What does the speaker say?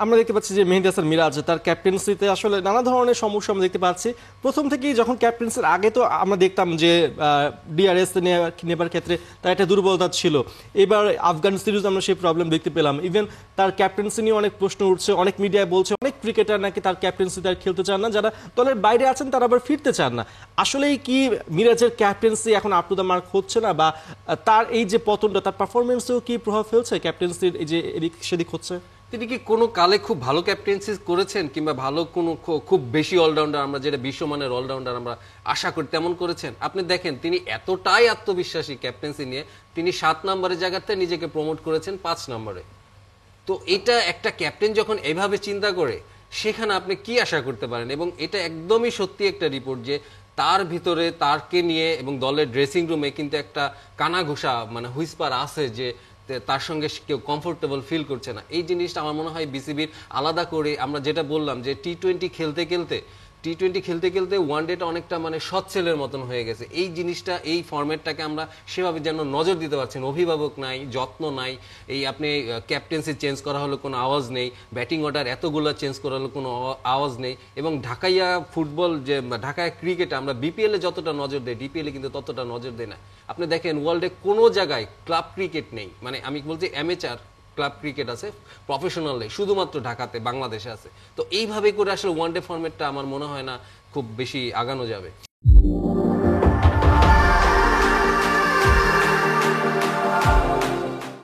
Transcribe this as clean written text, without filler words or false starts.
আমরা দেখতে পাচ্ছি যে মেহেদী হাসান মিরাজ তার ক্যাপ্টেন্সিতে আসলে নানা ধরনের সমস্যা আমরা দেখতে পাচ্ছি। প্রথম থেকেই যখন ক্যাপ্টেন্সির আগে তো আমরা দেখতাম যে ডিআরএস নেবার ক্ষেত্রে তার একটা দুর্বলতা ছিল। এবার আফগান সিরিজ আমরা সেই প্রবলেম দেখতে পেলাম। ইভেন তার ক্যাপ্টেন্সি নিয়ে অনেক প্রশ্ন উঠছে, অনেক মিডিয়ায় বলছে অনেক ক্রিকেটার নাকি তার ক্যাপ্টেন্সিতে আর খেলতে চান না, যারা দলের বাইরে আছেন তারা আবার ফিরতে চান না। আসলেই কি মিরাজের ক্যাপ্টেন্সি এখন আপ টু দ্য মার্ক হচ্ছে না, বা তার এই যে পতনটা তার পারফরমেন্সেও কি প্রভাব ফেলছে, ক্যাপ্টেন্সির এই যে এদিক সেদিক হচ্ছে? তিনি কি কোনো কালে খুব ভালো ক্যাপ্টেন্সি করেছেন, কিংবা ভালো কোনো খুব বেশি অলরাউন্ডার আমরা যেটা বিশ্বমানের অলরাউন্ডার আমরা আশা করি তেমন করেছেন? আপনি দেখেন তিনি এতটাই আত্মবিশ্বাসী ক্যাপ্টেন্সি নিয়ে, তিনি 7 নম্বরের জায়গাতে নিজেকে প্রমোট করেছেন 5 নম্বরে। তো এটা একটা ক্যাপ্টেন যখন এভাবে চিন্তা করে, সেখানে আপনি কি আশা করতে পারেন? এবং এটা একদমই সত্যি একটা রিপোর্ট যে তার ভিতরে তারকে নিয়ে এবং দলের ড্রেসিং রুমে কিন্তু একটা কানাঘুষা মানে হুইসপার আছে যে তার সঙ্গে কেউ কমফোর্টেবল ফিল করছে না। এই জিনিসটা আমার মনে হয় বিসিবির আলাদা করে, আমরা যেটা বললাম যে টি-টোয়েন্টি খেলতে খেলতে ওয়ান ডেটা অনেকটা মানে সচ্ছেলের মতন হয়ে গেছে। এই জিনিসটা, এই ফরম্যাটটাকে আমরা সেভাবে যেন নজর দিতে পারছেন। অভিভাবক নাই, যত্ন নাই, এই আপনি ক্যাপ্টেন্সি চেঞ্জ করা হলো কোনো আওয়াজ নেই, ব্যাটিং অর্ডার এতগুলো চেঞ্জ করা হলো কোনো আওয়াজ নেই। এবং ঢাকাইয়া ফুটবল যে ঢাকায় ক্রিকেটে আমরা বিপিএলে যতটা নজর দেই, ডিপিএলে কিন্তু ততটা নজর দেয় না। আপনি দেখেন ওয়ার্ল্ডে কোনো জায়গায় ক্লাব ক্রিকেট নেই, মানে আমি বলছি অ্যামেচার ক্লাব ক্রিকেট আছে, প্রফেশনাল নেই, শুধুমাত্র ঢাকাতে বাংলাদেশে আছে। তো এইভাবে করে আসলে ওয়ানডে ফরম্যাটটা আমার মনে হয় না খুব বেশি আগানো যাবে।